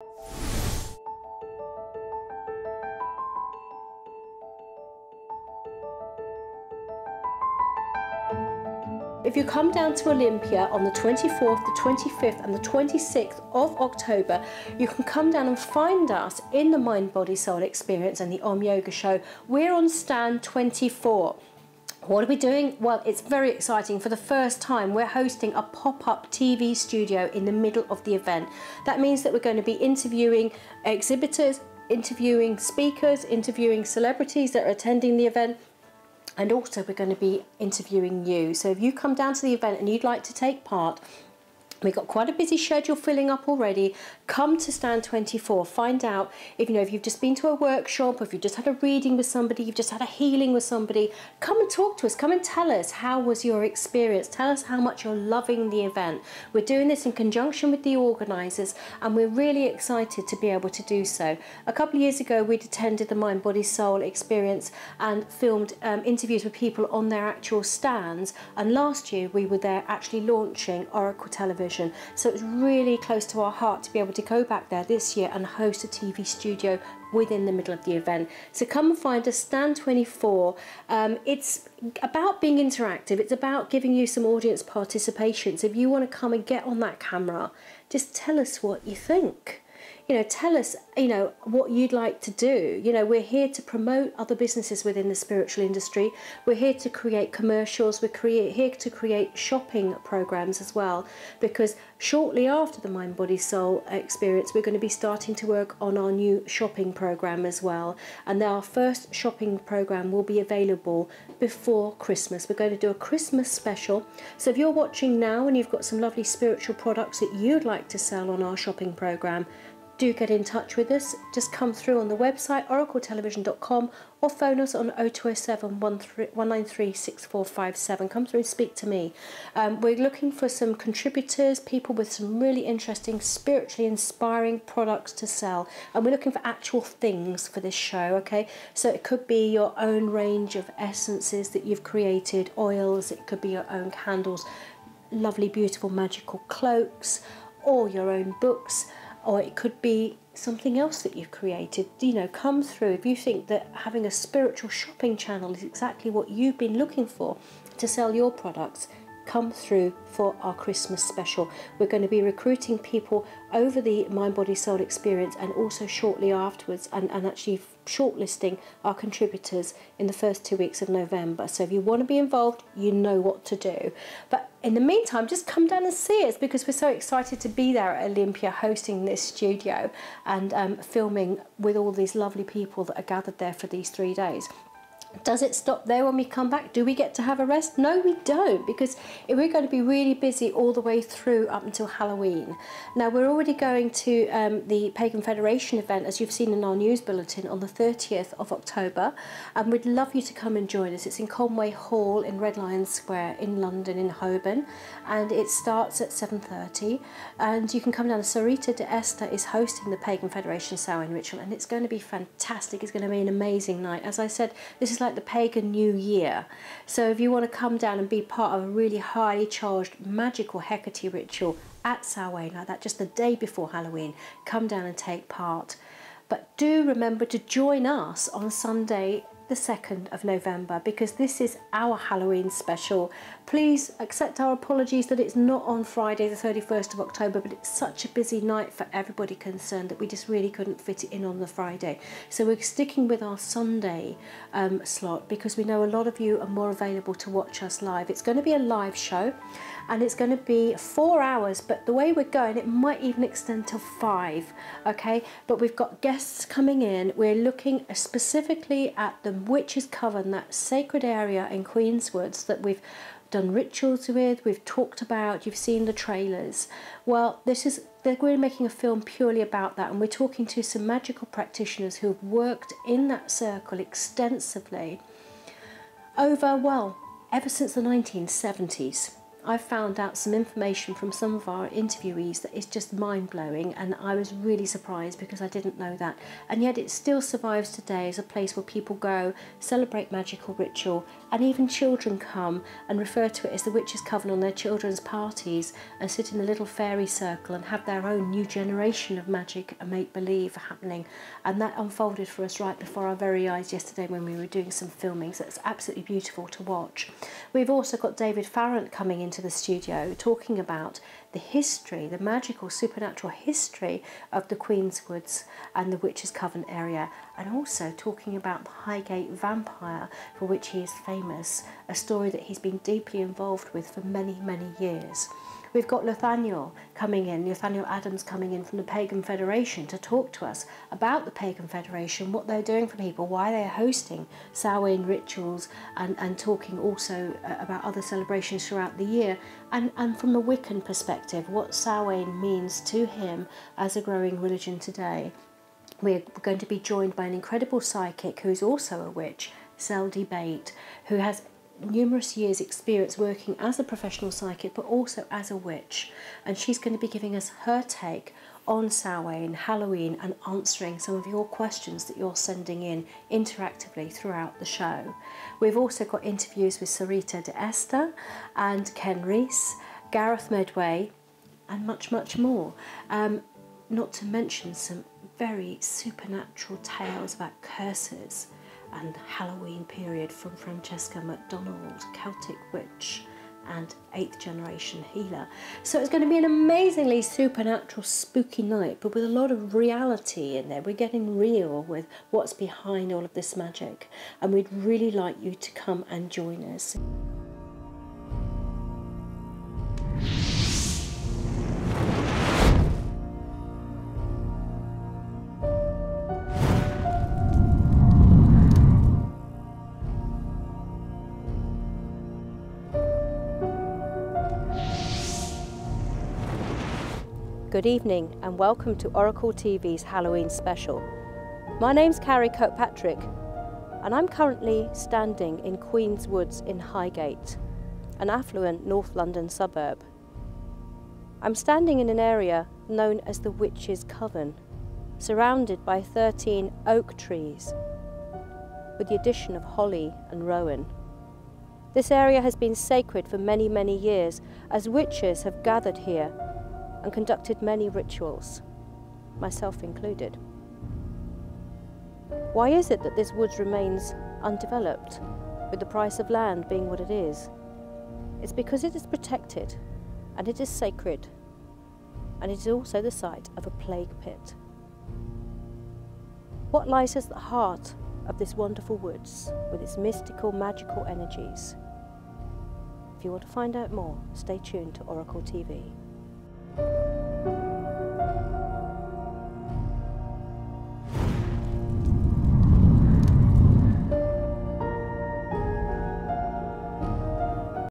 If you come down to Olympia on the 24th, the 25th and the 26th of October, you can come down and find us in the Mind, Body, Soul Experience and the Om Yoga Show. We're on stand 24. What are we doing? Well, it's very exciting. For the first time, we're hosting a pop-up TV studio in the middle of the event. That means that we're going to be interviewing exhibitors, interviewing speakers, interviewing celebrities that are attending the event, and also we're going to be interviewing you. So if you come down to the event and you'd like to take part, we've got quite a busy schedule filling up already. Come to stand 24. Find out if you've just been to a workshop, or if you've just had a reading with somebody, you've just had a healing with somebody. Come and talk to us. Come and tell us how was your experience. Tell us how much you're loving the event. We're doing this in conjunction with the organisers, and we're really excited to be able to do so. A couple of years ago, we'd attended the Mind, Body, Soul Experience and filmed interviews with people on their actual stands. And last year, we were there actually launching Oracle Television. So it's really close to our heart to be able to go back there this year and host a TV studio within the middle of the event. So come and find us, stand 24. It's about being interactive. It's about giving you some audience participation. So if you want to come and get on that camera, just tell us what you think. Tell us, what you'd like to do. We're here to promote other businesses within the spiritual industry. We're here to create commercials. We're here to create shopping programs as well, because shortly after the Mind, Body, Soul Experience, we're going to be starting to work on our new shopping program as well. And our first shopping program will be available before Christmas. We're going to do a Christmas special. So if you're watching now and you've got some lovely spiritual products that you'd like to sell on our shopping program, do get in touch with us. Just come through on the website oracletelevision.com or phone us on 0207 193 6457. Come through and speak to me. We're looking for some contributors, people with some really interesting, spiritually inspiring products to sell. And we're looking for actual things for this show, okay? So it could be your own range of essences that you've created, oils, it could be your own candles, lovely, beautiful, magical cloaks, or your own books, or it could be something else that you've created. Come through. If you think that having a spiritual shopping channel is exactly what you've been looking for to sell your products, come through for our Christmas special. We're going to be recruiting people over the Mind, Body, Soul Experience and also shortly afterwards, and actually shortlisting our contributors in the first 2 weeks of November. So if you want to be involved, you know what to do. But in the meantime, just come down and see us, because we're so excited to be there at Olympia hosting this studio and filming with all these lovely people that are gathered there for these 3 days. Does it stop there when we come back? Do we get to have a rest? No, we don't, because we're going to be really busy all the way through up until Halloween. Now, we're already going to the Pagan Federation event, as you've seen in our news bulletin, on the 30th of October, and we'd love you to come and join us. It's in Conway Hall in Red Lion Square in London, in Holborn, and it starts at 7:30, and you can come down. Sarita de Esther is hosting the Pagan Federation Samhain ritual, and it's going to be fantastic. It's going to be an amazing night. As I said, this is like the pagan new year. So if you want to come down and be part of a really highly charged magical Hecate ritual at Samhain like that, just the day before Halloween, come down and take part. But do remember to join us on Sunday the 2nd of November, because this is our Halloween special. Please accept our apologies that it's not on Friday the 31st of October, but it's such a busy night for everybody concerned that we just really couldn't fit it in on the Friday. So we're sticking with our Sunday slot, because we know a lot of you are more available to watch us live. It's going to be a live show, and it's going to be 4 hours, but the way we're going, it might even extend till 5, okay? But we've got guests coming in. We're looking specifically at the Witches' Coven, that sacred area in Queenswoods that we've done rituals with, we've talked about, you've seen the trailers. Well, we're making a film purely about that, and we're talking to some magical practitioners who've worked in that circle extensively over, well, ever since the 1970s. I found out some information from some of our interviewees that is just mind-blowing, and I was really surprised because I didn't know that. And yet it still survives today as a place where people go, celebrate magical ritual, and even children come and refer to it as the Witch's Coven on their children's parties and sit in a little fairy circle and have their own new generation of magic and make-believe happening. And that unfolded for us right before our very eyes yesterday when we were doing some filming, so it's absolutely beautiful to watch. We've also got David Farrant coming into the studio talking about the history, the magical supernatural history of the Queen's Woods and the Witch's Coven area, and also talking about the Highgate vampire, for which he is famous, a story that he's been deeply involved with for many, many years. We've got Nathaniel Adams coming in from the Pagan Federation to talk to us about the Pagan Federation, what they're doing for people, why they're hosting Samhain rituals, and talking also about other celebrations throughout the year, and from the Wiccan perspective, what Samhain means to him as a growing religion today. We're going to be joined by an incredible psychic who is also a witch, Zeldy Bate, who has numerous years experience working as a professional psychic but also as a witch, and she's going to be giving us her take on Samhain, Halloween, and answering some of your questions that you're sending in interactively throughout the show. We've also got interviews with Sarita de Esther and Ken Reese, Gareth Medway, and much, much more. Not to mention some very supernatural tales about curses and Halloween period from Francesca MacDonald, Celtic witch and 8th generation healer. So it's going to be an amazingly supernatural, spooky night, but with a lot of reality in there. We're getting real with what's behind all of this magic, and we'd really like you to come and join us. Good evening and welcome to Oracle TV's Halloween special. My name's Carrie Kirkpatrick and I'm currently standing in Queen's Woods in Highgate, an affluent North London suburb. I'm standing in an area known as the Witch's Coven, surrounded by 13 oak trees with the addition of holly and rowan. This area has been sacred for many, many years as witches have gathered here and conducted many rituals, myself included. Why is it that this woods remains undeveloped, with the price of land being what it is? It's because it is protected, and it is sacred, and it is also the site of a plague pit. What lies at the heart of this wonderful woods, with its mystical, magical energies? If you want to find out more, stay tuned to Oracle TV.